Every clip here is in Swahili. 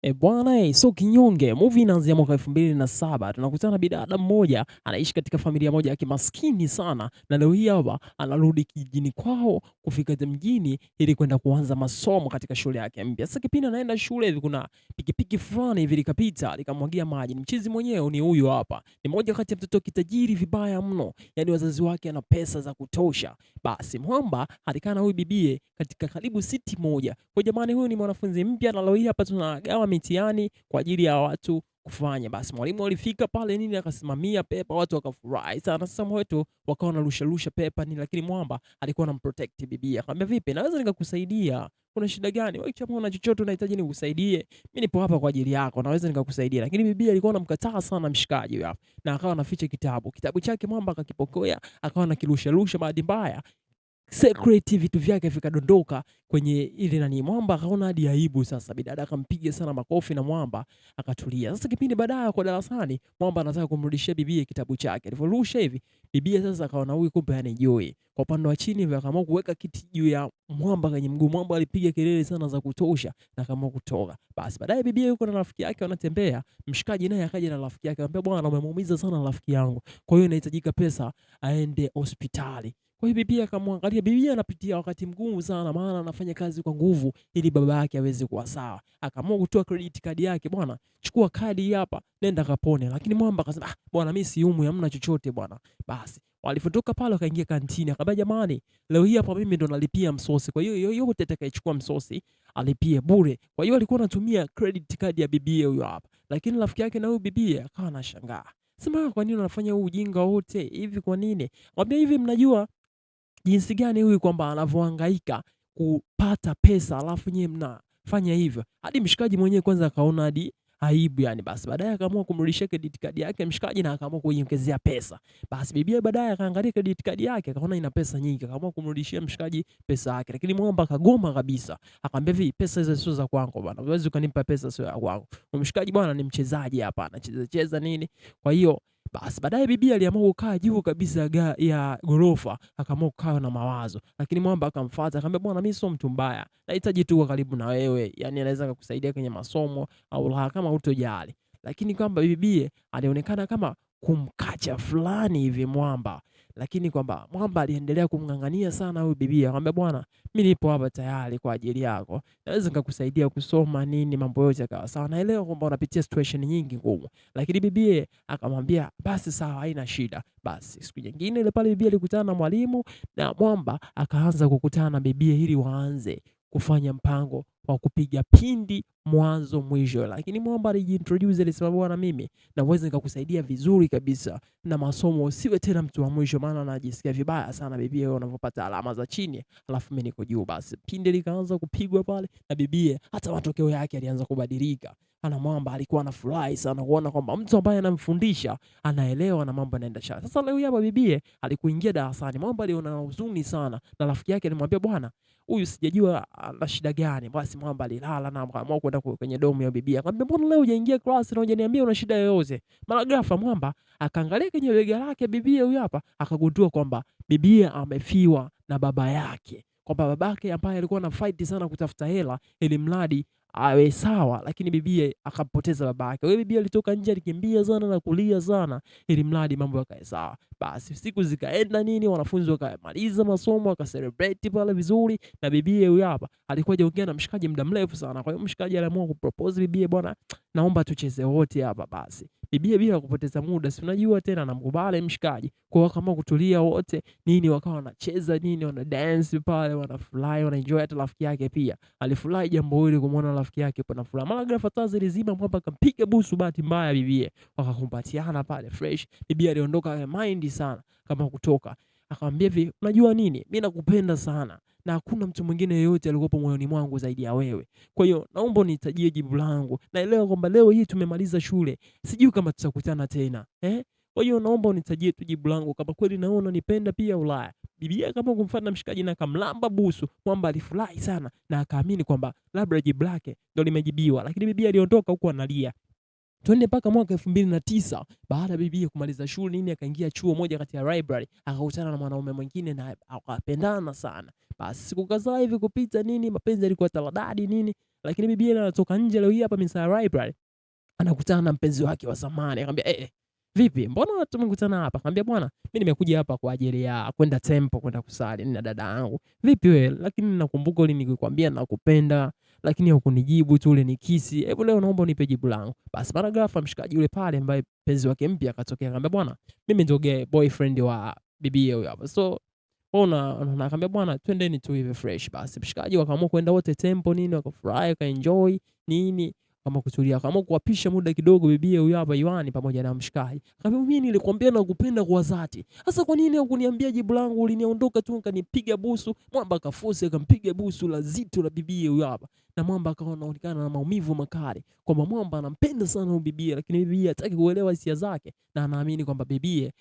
Bwana, so kinyonge movie inaanzia mwaka 2007. Tunakutana bidada mmoja anaishi katika familia moja ya kimaskini sana, na leo hii hapa anarudi kijijini kwao kufika mjini ili kwenda kuanza masomo katika shule yake mpya. Sasa kipindi anaenda shule hivi, kuna pikipiki fulani hivi likapita likamwagia maji. Mchizi mwenyewe ni huyu hapa, ni mmoja kati ya mtoto kitajiri vibaya mno, yani wazazi wake ana pesa za kutosha. Basi mwamba alikaa na huyu bibie katika karibu siti moja. Kwa jamani, huyu ni mwanafunzi mpya na leo hii hapa tunagawa mitihani kwa ajili ya watu kufanya. Basi mwalimu alifika pale nini, akasimamia pepa, watu wakafurahi sana. Sasa mwetu wakawa wanarusha rusha pepa nini, lakini mwamba alikuwa anamprotect bibi. Akamwambia, vipi, naweza nikakusaidia? Kuna shida gani? Wewe kama una chochote unahitaji nikusaidie, mimi nipo hapa kwa ajili yako, naweza nikakusaidia. Lakini bibi alikuwa anamkataa sana mshikaji huyo hapa, na akawa anaficha kitabu chake. Mwamba akakipokea, akawa anakirusha rusha. Bahati mbaya secret vitu vyake vikadondoka kwenye ile nani. Mwamba akaona hadi aibu. Sasa bidada akampiga sana makofi na Mwamba akatulia. Sasa kipindi baadaye kwa darasani, Mwamba anataka kumrudishia bibie kitabu chake. Alivyorusha hivi, bibie sasa akaona huyu kumbe hanijui. Kwa upande wa chini hivi akaamua kuweka kiti juu ya Mwamba kwenye mguu. Mwamba alipiga kelele sana za kutosha na akaamua kutoka. Basi baadaye bibie yuko na rafiki yake wanatembea, mshikaji naye akaja na rafiki yake, akamwambia, bwana, umemuumiza sana rafiki yangu, kwa hiyo inahitajika pesa aende hospitali. Kwa hiyo bibi akamwangalia. Bibi anapitia wakati mgumu sana, maana anafanya kazi kwa nguvu ili baba yake aweze kuwa sawa. Akaamua kutoa credit card yake, bwana, chukua kadi hii hapa, nenda kapone. Lakini Mwamba akasema, ah, bwana mimi siumwi, hamna chochote bwana. Basi walipotoka pale wakaingia kantini, akamwambia, jamani, leo hii hapa mimi ndo nalipia msosi, kwa hiyo yoyote atakayechukua msosi alipie bure. Kwa hiyo alikuwa anatumia credit card ya bibi huyo hapa. Lakini rafiki yake na huyo bibi akawa anashangaa, sema, kwa nini unafanya huu ujinga wote hivi? Kwa nini? Mwambie hivi, mnajua jinsi gani huyu kwamba anavyohangaika kupata pesa, alafu nyie mnafanya hivyo. Hadi mshikaji mwenyewe kwanza akaona hadi aibu yani. Basi baadaye akaamua kumrudishia credit card yake mshikaji, na akaamua kuiongezea pesa. Basi bibi baadaye akaangalia credit card yake akaona ina pesa nyingi, akaamua kumrudishia mshikaji pesa yake. Lakini Mwamba akagoma kabisa, akamwambia, hivi pesa hizo sio za kwangu bwana, huwezi ukanipa pesa sio ya kwangu. Mshikaji bwana ni mchezaji hapa, anacheza cheza nini. Kwa hiyo basi baadaye bibi aliamua kukaa juu kabisa ya gorofa, akaamua kukaa na mawazo. Lakini Mwamba akamfuata, akamwambia, bwana mimi sio mtu mbaya, nahitaji tu kuwa karibu na wewe, yani anaweza kukusaidia kwenye masomo au la, kama hutojali. Lakini kwamba bibi alionekana kama kumkacha fulani hivi Mwamba, lakini kwamba Mwamba aliendelea kumng'ang'ania sana huyu bibi. Akamwambia, bwana mimi nipo hapa tayari kwa ajili yako, naweza nikakusaidia kusoma nini, mambo yote yakawa sawa. Naelewa kwamba unapitia situation nyingi ngumu. Lakini bibi akamwambia, basi sawa, haina shida. Basi siku nyingine ile pale bibi alikutana na mwalimu, na Mwamba akaanza kukutana na bibi ili waanze kufanya mpango wa kupiga pindi mwanzo mwisho. Lakini Mwamba alijiintroduce, alisema, bwana mimi naweza nikakusaidia vizuri kabisa na masomo, usiwe tena mtu wa mwisho, maana najisikia vibaya sana bibi wewe unavyopata alama za chini alafu mimi niko juu. Basi pindi likaanza kupigwa pale na bibi, hata matokeo yake alianza kubadilika. Ana Mwamba alikuwa anafurahi sana kuona kwamba mtu ambaye anamfundisha anaelewa na mambo yanaenda sawa. Sasa leo hapa bibi alikuingia darasani, Mwamba aliona huzuni sana, na rafiki yake alimwambia, bwana huyu sijajua ana shida gani. Basi Mwamba alilala na akaamua kwenda kwenye domu ya bibi. Akamwambia, mbona leo hujaingia class na hujaniambia una shida yoyote? Mara ghafla Mwamba akaangalia kwenye bega lake bibi huyu hapa, akagundua kwamba bibi amefiwa na baba yake, kwamba babake ambaye alikuwa na fight sana kutafuta hela ili mradi awe sawa, lakini bibi akampoteza babake. Wewe bibi alitoka nje alikimbia sana na kulia sana ili mradi mambo yakae sawa. Basi siku zikaenda nini, wanafunzi wakamaliza masomo, wakacelebrate pale vizuri, na bibi huyu hapa alikuwa hajaongea na mshikaji muda mrefu sana. Kwa hiyo mshikaji aliamua kupropose bibi, bwana naomba tucheze wote hapa. Basi bibi bila kupoteza muda, si unajua tena anamkubali mshikaji, kwa hiyo kama kutulia wote nini, wakawa wanacheza nini, wana dance pale, wanafurahi, wana enjoy. Hata rafiki yake pia alifurahi jambo hili, kumuona rafiki yake pana furaha. Mara ghafla taa zilizima, Mwamba akampiga busu bahati mbaya bibi, wakakumbatiana pale fresh. Bibi aliondoka mind sana kama kutoka, akamwambia hivi, unajua nini, mimi nakupenda sana na hakuna mtu mwingine yeyote aliyekuwa moyoni mwangu zaidi ya wewe. Kwa hiyo naomba unitajie jibu langu. Naelewa kwamba leo hii tumemaliza shule, sijui kama tutakutana tena kwa hiyo naomba unitajie tu jibu langu kama kweli naona unanipenda pia Ulaya. Bibi kama kumfuata mshikaji na kamlamba busu. Mwamba alifurahi sana na akaamini kwamba labda jibu lake ndio limejibiwa. Lakini bibi aliondoka huko analia. Twende mpaka mwaka 2009 baada ya bibi kumaliza shule nini, akaingia chuo moja kati ya library, akakutana na mwanaume mwingine na akapendana sana. Basi siku kadhaa hivi kupita nini, mapenzi yalikuwa taladadi nini, Lakini bibi anatoka nje leo hii hapa Mr. Library, anakutana na mpenzi wake wa zamani. Akamwambia, vipi? Mbona tumekutana hapa?" Akamwambia, "Bwana, mimi nimekuja hapa kwa ajili ya kwenda temple, kwenda kusali na dada yangu." "Vipi wewe? Lakini nakumbuka ulinikwambia nakupenda, lakini hukunijibu tu, ulinikisi. Hebu leo naomba unipe jibu langu." Basi mara ghafla mshikaji yule pale ambaye mpenzi wake mpya akatokea, akamwambia, "Bwana, mimi ndio boyfriend wa bibiye huyo hapa. So wewe akamwambia, "Bwana, twendeni tu hivi fresh." Basi mshikaji wakaamua kwenda wote temple nini, wakafurahi, wakaenjoy nini, kama kutulia, akaamua kuwapisha muda kidogo bibiye huyo hapa Yohani pamoja na mshikaji. Akamwambia, "Mimi nilikwambia nakupenda kwa dhati. Sasa kwa nini hukuniambia jibu langu? Uliniondoka tu ukanipiga busu." Mwamba akaforce akampiga busu la zito la bibiye huyo hapa. Na Mwamba akawa anaonekana na maumivu makali, kwamba Mwamba anampenda sana huyo bibiye, lakini bibiye hataki kuelewa hisia zake na anaamini kwamba bibiye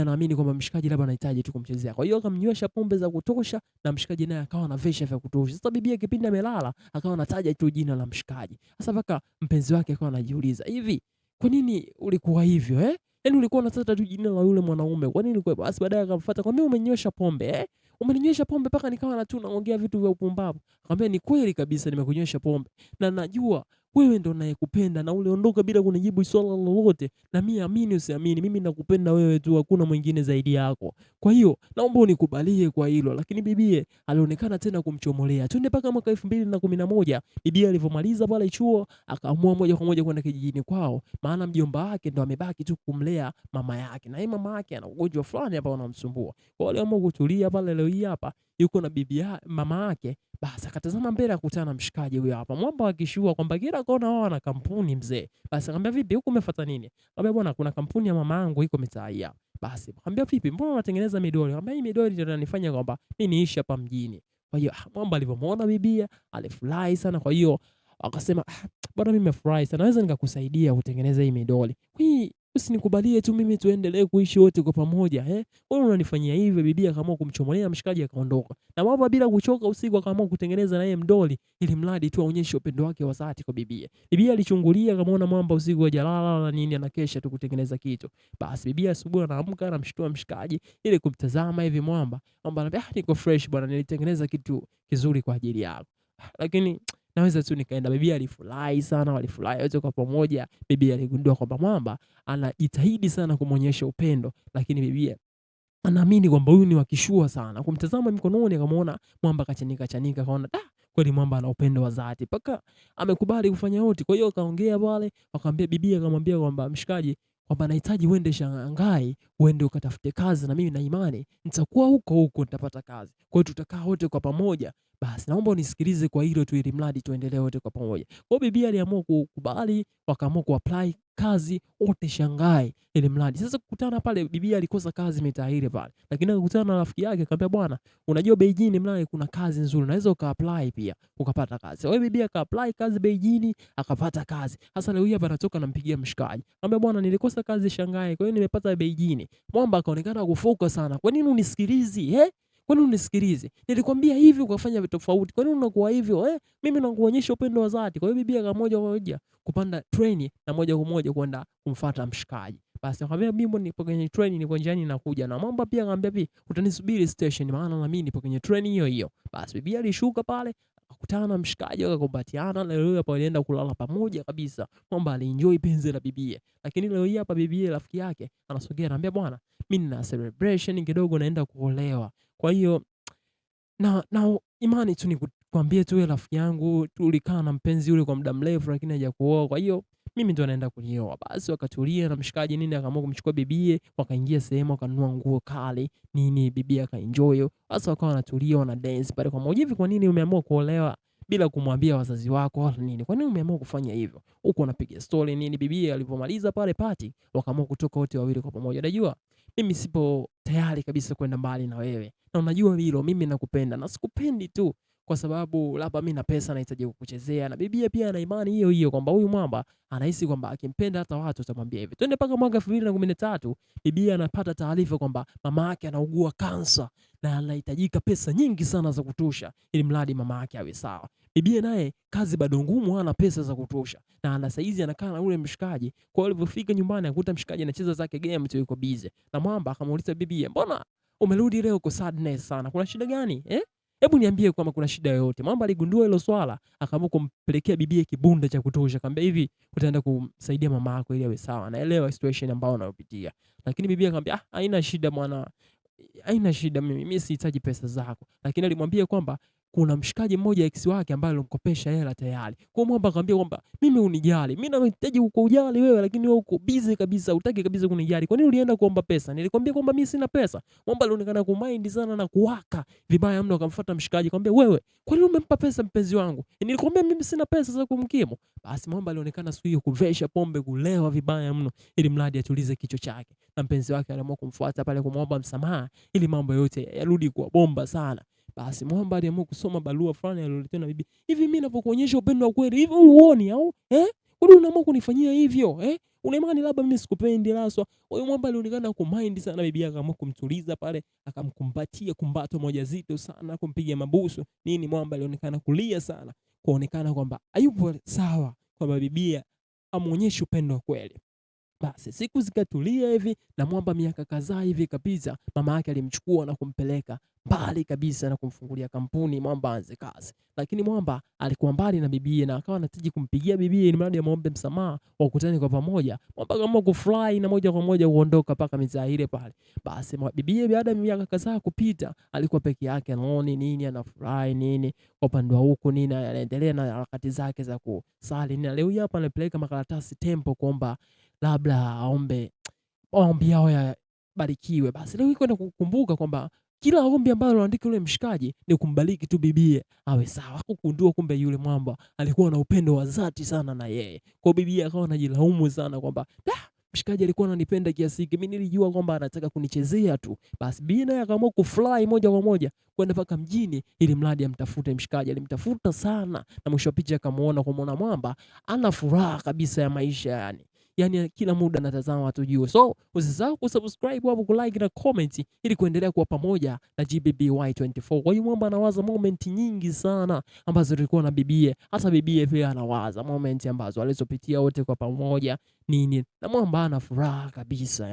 anaamini kwamba mshikaji labda anahitaji tu kumchezea. Kwa hiyo akamnywesha pombe za kutosha na mshikaji naye akawa anavesha vya kutosha. Sasa bibiye kipindi amelala akawa anataja tu jina la mshikaji. Sasa mpaka mpenzi wake akawa anajiuliza, "Hivi kwa nini ulikuwa hivyo eh? Yaani ulikuwa unataja tu jina la yule mwanaume. Kwa nini ulikuwa?" Basi baadaye akamfuata, "Kwa nini umeninywesha pombe eh? Umeninywesha pombe mpaka nikawa na tu naongea vitu vya upumbavu." Akamwambia, "Ni kweli kabisa nimekunywesha pombe. Na najua wewe ndo unayekupenda na uliondoka bila kunijibu swala lolote, na mimi amini usiamini, mimi nakupenda wewe tu, hakuna mwingine zaidi yako. Kwa hiyo naomba unikubalie kwa hilo." Lakini bibiye alionekana tena kumchomolea. Twende mpaka mwaka 2011 bibiye alivyomaliza pale chuo akaamua moja kwa moja kwenda kijijini kwao, maana mjomba wake ndo amebaki tu kumlea mama yake, na yeye mama yake ana ugonjwa fulani hapa unamsumbua. Kwa hiyo aliamua kutulia pale, leo hii hapa yuko na mama yake. Basi akatazama mbele akakutana na mshikaji huyo hapa. Mwamba akishua kwamba kila kona wao wana kampuni mzee. Basi akamwambia, "Vipi huku umefuata nini?" Akamwambia, "Bwana, kuna kampuni ya mama yangu iko mitaa hii hapa." Basi akamwambia, "Vipi? Mbona unatengeneza midoli?" Akamwambia, "Hii midoli ndio inanifanya kwamba mimi niishi hapa mjini." Kwa hiyo Mwamba alivyomuona bibia alifurahi sana. Kwa hiyo akasema, "Bwana, mimi nimefurahi sana. Naweza nikakusaidia kutengeneza hii midoli. Hii usinikubalie tu mimi tuendelee kuishi wote kwa pamoja eh? Wewe unanifanyia hivi." Bibi akaamua kumchomolea mshikaji akaondoka. Na Mwamba bila kuchoka usiku akaamua kutengeneza naye mdoli ili mradi tu aonyeshe upendo wake wa dhati kwa bibie. Bibie alichungulia akamwona Mwamba usiku hajalala na nini anakesha tu kutengeneza kitu. Basi bibie asubuhi anaamka anamshtua mshikaji ili kumtazama hivi Mwamba. Mwamba anambia, "Niko fresh bwana, nilitengeneza kitu kizuri kwa ajili yako." Lakini naweza tu nikaenda. Bibi alifurahi sana, walifurahi wote kwa pamoja. Bibi aligundua kwamba Mwamba anajitahidi sana kumuonyesha upendo, lakini bibi anaamini kwamba huyu ni wakishua sana. Kumtazama mikononi akamuona Mwamba kachanika chanika, akaona kweli Mwamba ana upendo wa dhati mpaka amekubali kufanya yote. Kwa hiyo akaongea pale, akamwambia bibi, akamwambia kwamba mshikaji, kwamba nahitaji uende Shanghai, uende ukatafute kazi na mimi na imani nitakuwa huko huko nitapata kazi. Kwa hiyo tutakaa wote kwa pamoja. Basi naomba unisikilize kwa hilo tu, ili mradi tuendelee wote kwa pamoja. Kwa hiyo bibi aliamua kukubali, wakaamua kuapply kazi wote Shanghai ili mradi. Sasa kukutana pale, bibi alikosa kazi mitaa ile pale. Lakini akakutana na rafiki yake akamwambia, "Bwana, unajua Beijing mlale kuna kazi nzuri, unaweza ukaapply pia ukapata kazi." Kwa hiyo bibi akaapply kazi Beijing akapata kazi. Sasa leo hii hapa anatoka anampigia mshikaji. Akamwambia, "Bwana, nilikosa kazi Shanghai, kwa hiyo nimepata Beijing." Mwamba akaonekana kufoka sana. "Kwa nini unisikilizi? Kwa nini unisikilize? Nilikwambia hivi ukafanya vitu tofauti. Kwa nini unakuwa hivyo? Mimi nakuonyesha upendo wa dhati." Kwa hiyo bibi akamoja kwa moja kupanda treni na moja kwa moja kwenda kumfuata mshikaji. Basi akamwambia, "Mimi nipo kwenye treni, nipo njiani nakuja." Na Mwamba pia akamwambia, "Pia utanisubiri station, maana na mimi nipo kwenye treni hiyo hiyo." Basi bibi alishuka pale akakutana na mshikaji wakakumbatiana. Leo hii hapa walienda kulala pamoja kabisa. Mwamba alienjoy penzi la bibie. Lakini leo hii hapa bibie rafiki yake anasogea anamwambia, "Bwana, mimi nina celebration kidogo naenda kuolewa. Kwa hiyo na imani tu nikwambie tu wewe rafiki yangu, tulikaa na mpenzi yule kwa muda mrefu lakini hajakuoa. Kwa hiyo mimi ndo naenda kunioa." Basi wakatulia na mshikaji nini akaamua kumchukua bibie, wakaingia sehemu wakanunua nguo kali nini, bibie akaenjoy. Sasa wakawa wanatulia wana dance pale kwa moja. "Hivi kwa nini umeamua kuolewa bila kumwambia wazazi wako wala nini? Kwa nini umeamua kufanya hivyo?" Huko wanapiga story nini. Bibie alipomaliza pale party wakaamua kutoka wote wawili kwa pamoja. "Unajua mimi sipo tayari kabisa kwenda mbali na wewe. Na unajua hilo, mimi nakupenda. Na sikupendi tu kwa sababu labda mimi na pesa nahitaji kukuchezea." Na bibia pia ana imani hiyo hiyo kwamba huyu Mwamba anahisi kwamba akimpenda hata watu watamwambia hivyo. Twende mpaka mwaka 2013, bibia anapata taarifa kwamba mama yake anaugua kansa na anahitajika pesa nyingi sana za kutosha ili mradi mama yake awe sawa. Bibia naye kazi bado ngumu, hana pesa za kutosha. Na ana saizi anakaa na ule mshikaji. Kwa hiyo alipofika nyumbani akakuta mshikaji anacheza zake game tu, yuko busy. Na Mwamba akamuuliza bibia, "Mbona umerudi leo uko sadness sana? Kuna shida gani? Hebu niambie kama kuna shida yoyote. Mwamba aligundua hilo swala, akaamua kumpelekea bibie kibunda cha kutosha. Akamwambia hivi, utaenda kumsaidia mama yako ili awe sawa. Naelewa situation ambayo unayopitia. Lakini bibie akamwambia, "Ah, haina shida bwana. Haina shida mimi sihitaji pesa zako." Lakini alimwambia kwamba kuna mshikaji mmoja ex wake ambaye alimkopesha hela tayari. Kwa hiyo Mwamba akamwambia kwamba mimi unijali. Mimi nahitaji kukujali wewe lakini wewe uko busy kabisa, hutaki kabisa kunijali. Kwa nini ulienda kuomba pesa? Nilikwambia kwamba mimi sina pesa. Mwamba alionekana kumind sana na kuwaka vibaya mno, akamfuata mshikaji akamwambia, wewe kwa nini umempa pesa mpenzi wangu? Nilikwambia mimi sina pesa za kumkimu. Basi Mwamba alionekana siku hiyo kuvesha pombe, kulewa vibaya mno ili mradi atulize kichwa chake. Na mpenzi wake aliamua kumfuata pale kumwomba msamaha ili mambo yote yarudi kuwa bomba sana. Basi Mwamba aliamua kusoma barua fulani aliyoletewa na bibi. Hivi mimi ninapokuonyesha upendo wa kweli, hivi huoni au? Kwani unaamua kunifanyia hivyo? Una imani labda mimi sikupendi haswa? Kwa hiyo Mwamba alionekana kumind sana, bibi akaamua kumtuliza pale, akamkumbatia kumbato moja zito sana, kumpiga mabusu. Nini Mwamba alionekana kulia sana, kuonekana kwamba hayupo sawa, kwamba bibi amuonyeshe upendo wa kweli. Basi siku zikatulia hivi na Mwamba miaka kadhaa hivi ikapita, mama yake alimchukua na kumpeleka mbali kabisa na kumfungulia kampuni Mwamba aanze kazi. Lakini Mwamba alikuwa mbali na bibiye na akawa anataka kumpigia bibiye ili mradi amuombe msamaha wakutane kwa pamoja. Mwamba akaamua kufly na moja kwa moja kuondoka paka mitaa ile pale. Basi bibiye baada ya miaka kadhaa kupita alikuwa peke yake, anaona nini, anafurahi nini, kwa upande wa huko nini, anaendelea na harakati zake za kusali. Na leo hapa anapeleka makaratasi tempo kuomba labda aombe maombi yao yabarikiwe. Basi leo kwenda kukumbuka kwamba kila ombi ambalo anaandika yule mshikaji ni kumbariki tu bibie awe sawa. Hakugundua kumbe yule Mwamba alikuwa na upendo wa dhati sana na yeye. Kwa bibie akawa anajilaumu sana kwamba mshikaji alikuwa ananipenda kiasi hiki, mimi nilijua kwamba anataka kunichezea tu. Basi bibi naye akaamua kufly moja kwa moja kwenda paka mjini ili mradi amtafute mshikaji. Alimtafuta sana na mwisho wa picha akamuona, kumuona Mwamba ana furaha kabisa ya maisha yani. Yani kila muda natazama watu juu. So usisahau kusubscribe hapo, kulike na comment ili kuendelea kuwa pamoja na GBBY24. Kwa hiyo Mwamba anawaza moment nyingi sana ambazo tulikuwa na bibie. Hata bibie pia anawaza moment ambazo alizopitia wote kwa pamoja nini. Na Mwamba ana furaha kabisa.